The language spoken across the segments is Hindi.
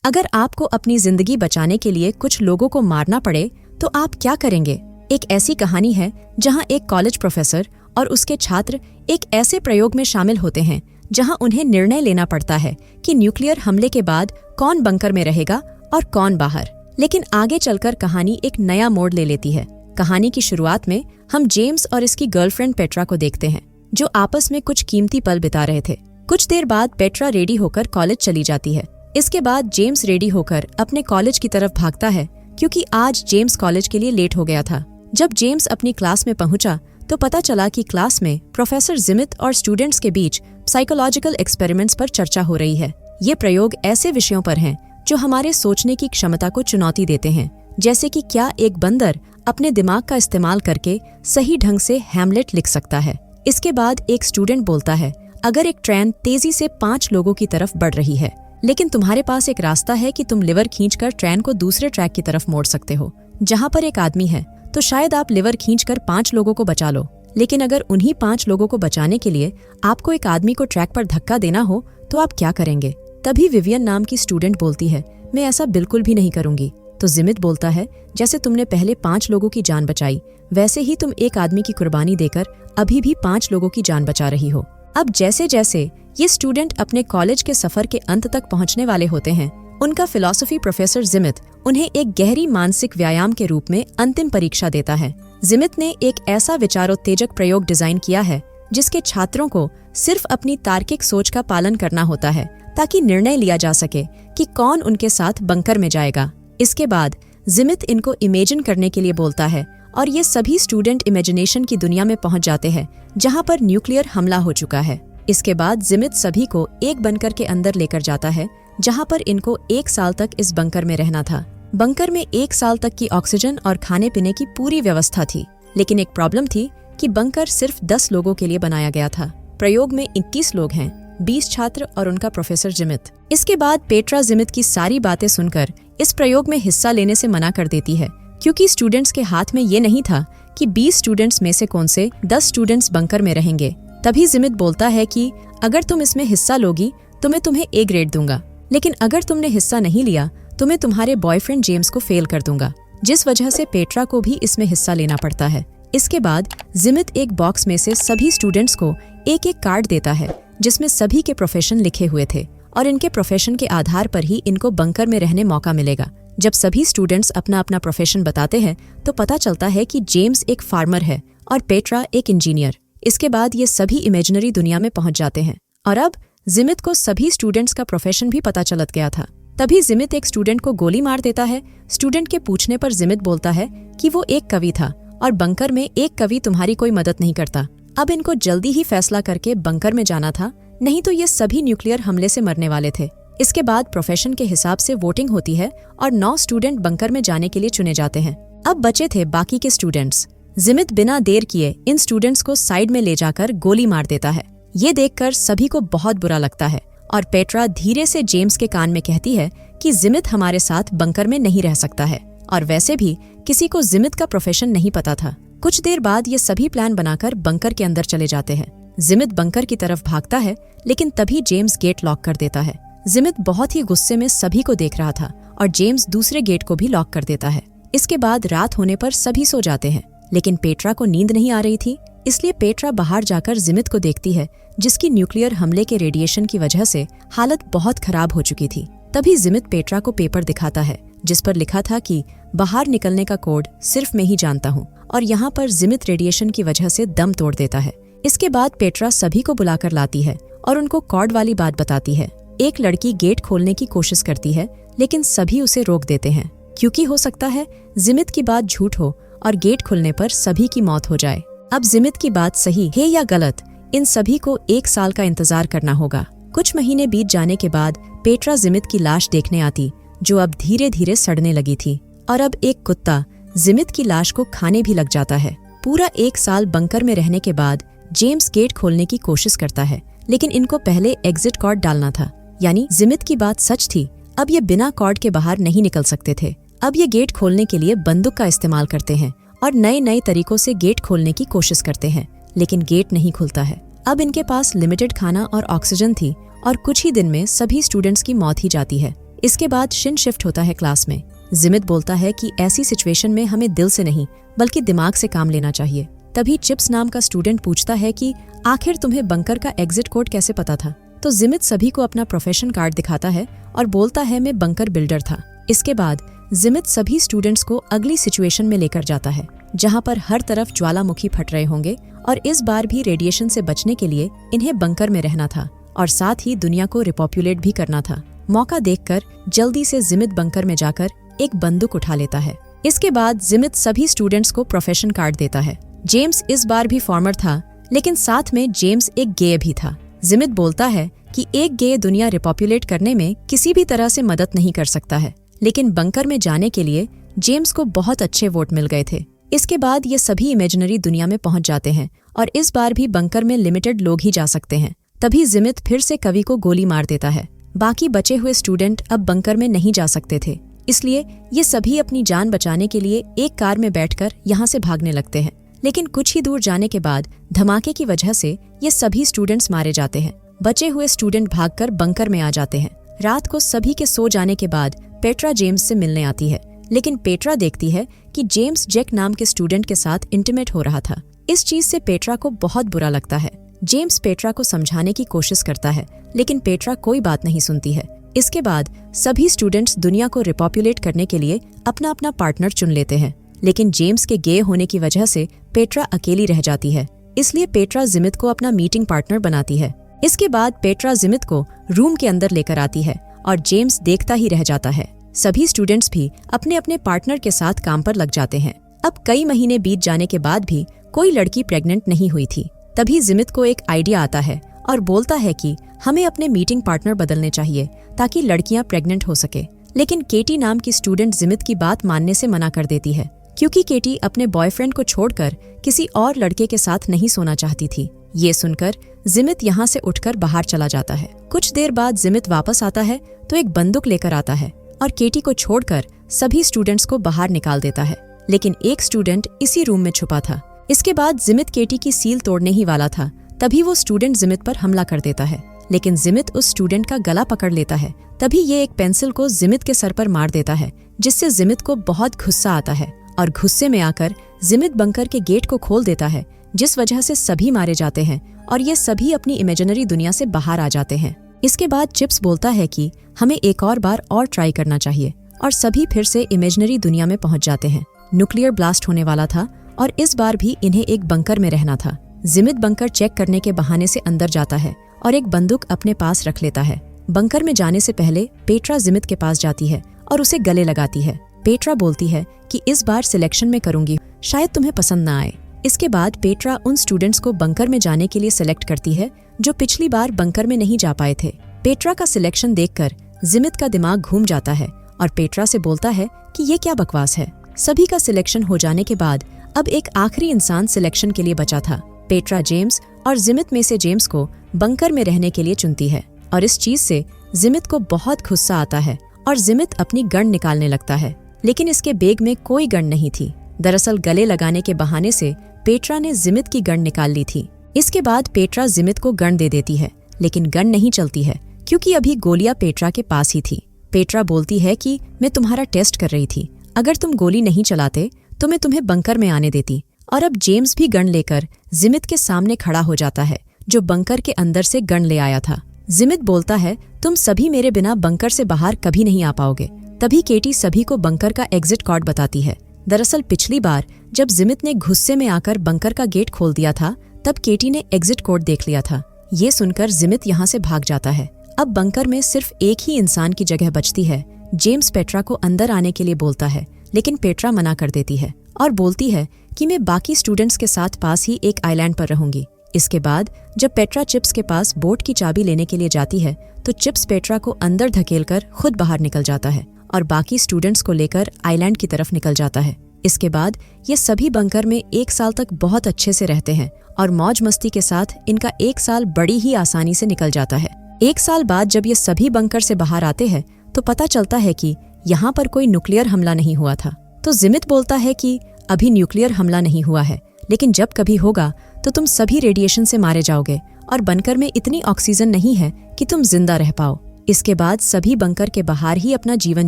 अगर आपको अपनी जिंदगी बचाने के लिए कुछ लोगों को मारना पड़े तो आप क्या करेंगे? एक ऐसी कहानी है जहां एक कॉलेज प्रोफेसर और उसके छात्र एक ऐसे प्रयोग में शामिल होते हैं जहां उन्हें निर्णय लेना पड़ता है कि न्यूक्लियर हमले के बाद कौन बंकर में रहेगा और कौन बाहर। लेकिन आगे चलकर कहानी एक नया मोड़ ले लेती है। कहानी की शुरुआत में हम जेम्स और इसकी गर्लफ्रेंड पेट्रा को देखते हैं, जो आपस में कुछ कीमती पल बिता रहे थे। कुछ देर बाद पेट्रा रेडी होकर कॉलेज चली जाती है। इसके बाद जेम्स रेडी होकर अपने कॉलेज की तरफ भागता है, क्योंकि आज जेम्स कॉलेज के लिए लेट हो गया था। जब जेम्स अपनी क्लास में पहुंचा तो पता चला कि क्लास में प्रोफेसर जिमित और स्टूडेंट्स के बीच साइकोलॉजिकल एक्सपेरिमेंट्स पर चर्चा हो रही है। ये प्रयोग ऐसे विषयों पर हैं जो हमारे सोचने की क्षमता को चुनौती देते हैं, जैसे कि क्या एक बंदर अपने दिमाग का इस्तेमाल करके सही ढंग से हैमलेट लिख सकता है। इसके बाद एक स्टूडेंट बोलता है, अगर एक ट्रेन तेजी से 5 लोगों की तरफ बढ़ रही है, लेकिन तुम्हारे पास एक रास्ता है कि तुम लिवर खींचकर ट्रेन को दूसरे ट्रैक की तरफ मोड़ सकते हो जहां पर एक आदमी है, तो शायद आप लिवर खींचकर 5 लोगों को बचा लो। लेकिन अगर उन्हीं 5 लोगों को बचाने के लिए आपको एक आदमी को ट्रैक पर धक्का देना हो तो आप क्या करेंगे? तभी विवियन नाम की स्टूडेंट बोलती है, मैं ऐसा बिल्कुल भी नहीं करूंगी। तो जिमित बोलता है, जैसे तुमने पहले 5 लोगों की जान बचाई, वैसे ही तुम एक आदमी की कुर्बानी देकर अभी भी 5 लोगों की जान बचा रही हो। अब जैसे जैसे ये स्टूडेंट अपने कॉलेज के सफर के अंत तक पहुंचने वाले होते हैं, उनका फिलॉसफी प्रोफेसर जिमित उन्हें एक गहरी मानसिक व्यायाम के रूप में अंतिम परीक्षा देता है। जिमित ने एक ऐसा विचारोत्तेजक प्रयोग डिजाइन किया है जिसके छात्रों को सिर्फ अपनी तार्किक सोच का पालन करना होता है, ताकि निर्णय लिया जा सके कि कौन उनके साथ बंकर में जाएगा। इसके बाद जिमित इनको इमेजिन करने के लिए बोलता है और ये सभी स्टूडेंट इमेजिनेशन की दुनिया में पहुंच जाते हैं जहां पर न्यूक्लियर हमला हो चुका है। इसके बाद जिमित सभी को एक बंकर के अंदर लेकर जाता है जहां पर इनको 1 साल तक इस बंकर में रहना था। बंकर में 1 साल तक की ऑक्सीजन और खाने पीने की पूरी व्यवस्था थी, लेकिन एक प्रॉब्लम थी कि बंकर सिर्फ 10 लोगों के लिए बनाया गया था। प्रयोग में 21 लोग हैं, 20 छात्र और उनका प्रोफेसर जिमित। इसके बाद पेट्रा जिमित की सारी बातें सुनकर इस प्रयोग में हिस्सा लेने से मना कर देती है, क्योंकि स्टूडेंट्स के हाथ में ये नहीं था कि 20 स्टूडेंट्स में से कौन से 10 स्टूडेंट्स बंकर में रहेंगे। तभी जिमित बोलता है कि अगर तुम इसमें हिस्सा लोगी तो मैं तुम्हें A ग्रेड दूंगा, लेकिन अगर तुमने हिस्सा नहीं लिया तो मैं तुम्हारे बॉयफ्रेंड जेम्स को फेल कर दूंगा, जिस वजह से पेट्रा को भी इसमें हिस्सा लेना पड़ता है। इसके बाद जिमित एक बॉक्स में से सभी स्टूडेंट्स को एक एक कार्ड देता है जिसमें सभी के प्रोफेशन लिखे हुए थे, और इनके प्रोफेशन के आधार पर ही इनको बंकर में रहने मौका मिलेगा। जब सभी स्टूडेंट्स अपना अपना प्रोफेशन बताते हैं तो पता चलता है कि जेम्स एक फार्मर है और पेट्रा एक इंजीनियर। इसके बाद ये सभी इमेजिनरी दुनिया में पहुंच जाते हैं, और अब जिमित को सभी स्टूडेंट्स का प्रोफेशन भी पता चलत गया था। तभी जिमित एक स्टूडेंट को गोली मार देता है। स्टूडेंट के पूछने पर जिमित बोलता है कि वो एक कवि था और बंकर में एक कवि तुम्हारी कोई मदद नहीं करता। अब इनको जल्दी ही फैसला करके बंकर में जाना था, नहीं तो ये सभी न्यूक्लियर हमले से मरने वाले थे। इसके बाद प्रोफेशन के हिसाब से वोटिंग होती है और 9 स्टूडेंट बंकर में जाने के लिए चुने जाते हैं। अब बचे थे बाकी के स्टूडेंट्स। जिमित बिना देर किए इन स्टूडेंट्स को साइड में ले जाकर गोली मार देता है। ये देखकर सभी को बहुत बुरा लगता है, और पेट्रा धीरे से जेम्स के कान में कहती है कि जिमित हमारे साथ बंकर में नहीं रह सकता है, और वैसे भी किसी को जिमित का प्रोफेशन नहीं पता था। कुछ देर बाद ये सभी प्लान बनाकर बंकर के अंदर चले जाते हैं। जिमित बंकर की तरफ भागता है, लेकिन तभी जेम्स गेट लॉक कर देता है। जिमित बहुत ही गुस्से में सभी को देख रहा था और जेम्स दूसरे गेट को भी लॉक कर देता है। इसके बाद रात होने पर सभी सो जाते हैं, लेकिन पेट्रा को नींद नहीं आ रही थी, इसलिए पेट्रा बाहर जाकर जिमित को देखती है, जिसकी न्यूक्लियर हमले के रेडिएशन की वजह से हालत बहुत खराब हो चुकी थी। तभी जिमित पेट्रा को पेपर दिखाता है जिस पर लिखा था कि बाहर निकलने का कोड सिर्फ मैं ही जानता हूँ, और यहाँ पर जिमित रेडिएशन की वजह से दम तोड़ देता है। इसके बाद पेट्रा सभी को बुलाकर लाती है और उनको कॉर्ड वाली बात बताती है। एक लड़की गेट खोलने की कोशिश करती है, लेकिन सभी उसे रोक देते हैं, क्योंकि हो सकता है जिमित की बात झूठ हो और गेट खुलने पर सभी की मौत हो जाए। अब जिमित की बात सही है या गलत, इन सभी को 1 साल का इंतजार करना होगा। कुछ महीने बीत जाने के बाद पेट्रा जिमित की लाश देखने आती, जो अब धीरे धीरे सड़ने लगी थी, और अब एक कुत्ता जिमित की लाश को खाने भी लग जाता है। पूरा 1 साल बंकर में रहने के बाद जेम्स गेट खोलने की कोशिश करता है, लेकिन इनको पहले एग्जिट कॉर्ड डालना था, यानी जिमित की बात सच थी। अब ये बिना कॉर्ड के बाहर नहीं निकल सकते थे। अब ये गेट खोलने के लिए बंदूक का इस्तेमाल करते हैं और नए नए तरीकों से गेट खोलने की कोशिश करते हैं, लेकिन गेट नहीं खुलता है। अब इनके पास लिमिटेड खाना और ऑक्सीजन थी और कुछ ही दिन में सभी स्टूडेंट्स की मौत ही जाती है। इसके बाद शिन शिफ्ट होता है क्लास में। जिमित बोलता है कि ऐसी सिचुएशन में हमें दिल से नहीं बल्कि दिमाग से काम लेना चाहिए। तभी चिप्स नाम का स्टूडेंट पूछता है कि आखिर तुम्हें बंकर का एग्जिट कोड कैसे पता था? तो जिमित सभी को अपना प्रोफेशन कार्ड दिखाता है और बोलता है मैं बंकर बिल्डर था। इसके बाद जिमित सभी स्टूडेंट्स को अगली सिचुएशन में लेकर जाता है जहां पर हर तरफ ज्वालामुखी फट रहे होंगे और इस बार भी रेडिएशन से बचने के लिए इन्हें बंकर में रहना था और साथ ही दुनिया को रिपॉपुलेट भी करना था। मौका देखकर जल्दी से जिमित बंकर में जाकर एक बंदूक उठा लेता है। इसके बाद जिमित सभी स्टूडेंट्स को प्रोफेशन कार्ड देता है। जेम्स इस बार भी फॉर्मर था, लेकिन साथ में जेम्स एक गे भी था। जिमित बोलता है कि एक गे दुनिया रिपॉपुलेट करने में किसी भी तरह से मदद नहीं कर सकता है, लेकिन बंकर में जाने के लिए जेम्स को बहुत अच्छे वोट मिल गए थे। इसके बाद ये सभी इमेजिनरी दुनिया में पहुंच जाते हैं और इस बार भी बंकर में लिमिटेड लोग ही जा सकते हैं। तभी जिमित फिर से कवि को गोली मार देता है। बाकी बचे हुए स्टूडेंट अब बंकर में नहीं जा सकते थे, इसलिए ये सभी अपनी जान बचाने के लिए एक कार में बैठकर यहाँ से भागने लगते हैं। लेकिन कुछ ही दूर जाने के बाद धमाके की वजह से ये सभी स्टूडेंट्स मारे जाते हैं। बचे हुए स्टूडेंट भागकर बंकर में आ जाते हैं। रात को सभी के सो जाने के बाद पेट्रा जेम्स से मिलने आती है, लेकिन पेट्रा देखती है कि जेम्स जैक नाम के स्टूडेंट के साथ इंटीमेट हो रहा था। इस चीज से पेट्रा को बहुत बुरा लगता है। जेम्स पेट्रा को समझाने की कोशिश करता है, लेकिन पेट्रा कोई बात नहीं सुनती है। इसके बाद सभी स्टूडेंट्स दुनिया को रिपॉपुलेट करने के लिए अपना अपना पार्टनर चुन लेते हैं, लेकिन जेम्स के गे होने की वजह से पेट्रा अकेली रह जाती है। इसलिए पेट्रा जिमित को अपना मीटिंग पार्टनर बनाती है। इसके बाद पेट्रा जिमित को रूम के अंदर लेकर आती है और जेम्स देखता ही रह जाता है। सभी स्टूडेंट्स भी अपने अपने पार्टनर के साथ काम पर लग जाते हैं। अब कई महीने बीत जाने के बाद भी कोई लड़की प्रेग्नेंट नहीं हुई थी। तभी जिमित को एक आइडिया आता है और बोलता है कि हमें अपने मीटिंग पार्टनर बदलने चाहिए ताकि लड़कियां प्रेग्नेंट हो सके। लेकिन केटी नाम की स्टूडेंट जिमित की बात मानने से मना कर देती है, क्योंकि केटी अपने बॉयफ्रेंड को छोड़कर किसी और लड़के के साथ नहीं सोना चाहती थी। ये सुनकर जिमित यहाँ से उठकर बाहर चला जाता है। कुछ देर बाद जिमित वापस आता है तो एक बंदूक लेकर आता है और केटी को छोड़कर सभी स्टूडेंट्स को बाहर निकाल देता है, लेकिन एक स्टूडेंट इसी रूम में छुपा था। इसके बाद जिमित केटी की सील तोड़ने ही वाला था, तभी वो स्टूडेंट जिमित पर हमला कर देता है, लेकिन जिमित उस स्टूडेंट का गला पकड़ लेता है। तभी ये एक पेंसिल को जिमित के सर पर मार देता है, जिससे जिमित को बहुत गुस्सा आता है और गुस्से में आकर जिमित बंकर के गेट को खोल देता है, जिस वजह से सभी मारे जाते हैं और ये सभी अपनी इमेजिनरी दुनिया से बाहर आ जाते हैं। इसके बाद चिप्स बोलता है कि हमें एक और बार और ट्राई करना चाहिए और सभी फिर से इमेजिनरी दुनिया में पहुंच जाते हैं। न्यूक्लियर ब्लास्ट होने वाला था और इस बार भी इन्हें एक बंकर में रहना था। जिमित बंकर चेक करने के बहाने से अंदर जाता है और एक बंदूक अपने पास रख लेता है। बंकर में जाने से पहले पेट्रा जिमित के पास जाती है और उसे गले लगाती है। पेट्रा बोलती है कि इस बार सिलेक्शन में करूंगी, शायद तुम्हें पसंद न आए। इसके बाद पेट्रा उन स्टूडेंट्स को बंकर में जाने के लिए सिलेक्ट करती है जो पिछली बार बंकर में नहीं जा पाए थे। पेट्रा का सिलेक्शन देखकर जिमित का दिमाग घूम जाता है और पेट्रा से बोलता है कि ये क्या बकवास है। सभी का सिलेक्शन हो जाने के बाद अब एक आखिरी इंसान सिलेक्शन के लिए बचा था। पेट्रा जेम्स और जिमित में से जेम्स को बंकर में रहने के लिए चुनती है और इस चीज से जिमित को बहुत गुस्सा आता है और जिमित अपनी गन निकालने लगता है, लेकिन इसके बैग में कोई गन नहीं थी। दरअसल गले लगाने के बहाने से पेट्रा ने जिमित की गन निकाल ली थी। इसके बाद पेट्रा जिमित को गन दे देती है, लेकिन गन नहीं चलती है क्योंकि अभी गोलियां पेट्रा के पास ही थी। पेट्रा बोलती है कि मैं तुम्हारा टेस्ट कर रही थी, अगर तुम गोली नहीं चलाते तो मैं तुम्हें बंकर में आने देती। और अब जेम्स भी गन लेकर जिमित के सामने खड़ा हो जाता है, जो बंकर के अंदर से गन ले आया था। जिमित बोलता है तुम सभी मेरे बिना बंकर से बाहर कभी नहीं आ पाओगे। तभी केटी सभी को बंकर का एग्जिट कोड बताती है। दरअसल पिछली बार जब जिमित ने गुस्से में आकर बंकर का गेट खोल दिया था, तब केटी ने एग्जिट कोड देख लिया था। ये सुनकर जिमित यहाँ से भाग जाता है। अब बंकर में सिर्फ एक ही इंसान की जगह बचती है। जेम्स पेट्रा को अंदर आने के लिए बोलता है, लेकिन पेट्रा मना कर देती है और बोलती है कि मैं बाकी स्टूडेंट्स के साथ पास ही एक आइलैंड पर रहूंगी। इसके बाद जब पेट्रा चिप्स के पास बोट की चाबी लेने के लिए जाती है तो चिप्स पेट्रा को अंदर धकेलकर खुद बाहर निकल जाता है और बाकी स्टूडेंट्स को लेकर आइलैंड की तरफ निकल जाता है। इसके बाद ये सभी बंकर में 1 साल तक बहुत अच्छे से रहते हैं और मौज मस्ती के साथ इनका 1 साल बड़ी ही आसानी से निकल जाता है। 1 साल बाद जब ये सभी बंकर से बाहर आते हैं तो पता चलता है कि यहाँ पर कोई न्यूक्लियर हमला नहीं हुआ था। तो जिमित बोलता है कि अभी न्यूक्लियर हमला नहीं हुआ है, लेकिन जब कभी होगा तो तुम सभी रेडिएशन से मारे जाओगे और बंकर में इतनी ऑक्सीजन नहीं है कि तुम जिंदा रह पाओ। इसके बाद सभी बंकर के बाहर ही अपना जीवन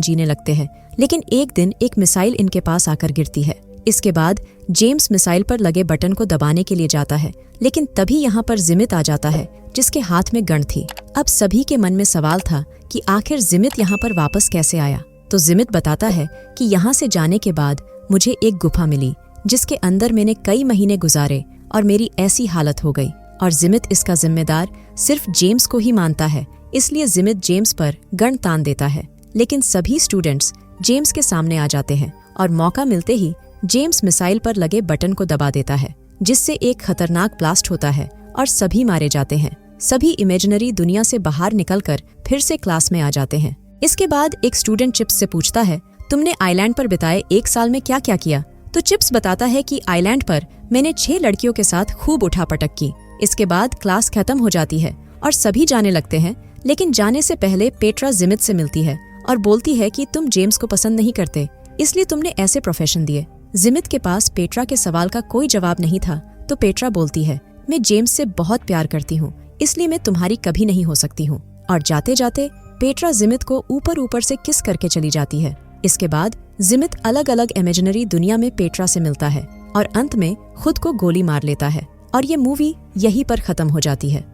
जीने लगते हैं, लेकिन एक दिन एक मिसाइल इनके पास आकर गिरती है। इसके बाद जेम्स मिसाइल पर लगे बटन को दबाने के लिए जाता है, लेकिन तभी यहाँ पर जिमित आ जाता है जिसके हाथ में गन थी। अब सभी के मन में सवाल था कि आखिर जिमित यहाँ पर वापस कैसे आया। तो जिमित बताता है कि यहाँ से जाने के बाद मुझे एक गुफा मिली जिसके अंदर मैंने कई महीने गुजारे और मेरी ऐसी हालत हो गई। और जिमित इसका जिम्मेदार सिर्फ जेम्स को ही मानता है, इसलिए जिमित जेम्स पर गन तान देता है। लेकिन सभी स्टूडेंट्स जेम्स के सामने आ जाते हैं और मौका मिलते ही जेम्स मिसाइल पर लगे बटन को दबा देता है, जिससे एक खतरनाक ब्लास्ट होता है और सभी मारे जाते हैं। सभी इमेजिनरी दुनिया से बाहर निकलकर फिर से क्लास में आ जाते हैं। इसके बाद एक स्टूडेंट चिप्स से पूछता है, तुमने आइलैंड पर बिताए 1 साल में क्या क्या किया? तो चिप्स बताता है कि आइलैंड पर मैंने 6 लड़कियों के साथ खूब उठापटक की। इसके बाद क्लास खत्म हो जाती है और सभी जाने लगते हैं, लेकिन जाने से पहले पेट्रा जिमित से मिलती है और बोलती है कि तुम जेम्स को पसंद नहीं करते, इसलिए तुमने ऐसे प्रोफेशन दिए। जिमित के पास पेट्रा के सवाल का कोई जवाब नहीं था, तो पेट्रा बोलती है, मैं जेम्स से बहुत प्यार करती हूँ, इसलिए मैं तुम्हारी कभी नहीं हो सकती हूँ। और जाते जाते पेट्रा जिमित को ऊपर ऊपर से किस करके चली जाती है। इसके बाद जिमित अलग अलग इमेजिनरी दुनिया में पेट्रा से मिलता है और अंत में खुद को गोली मार लेता है और ये मूवी यहीं पर खत्म हो जाती है।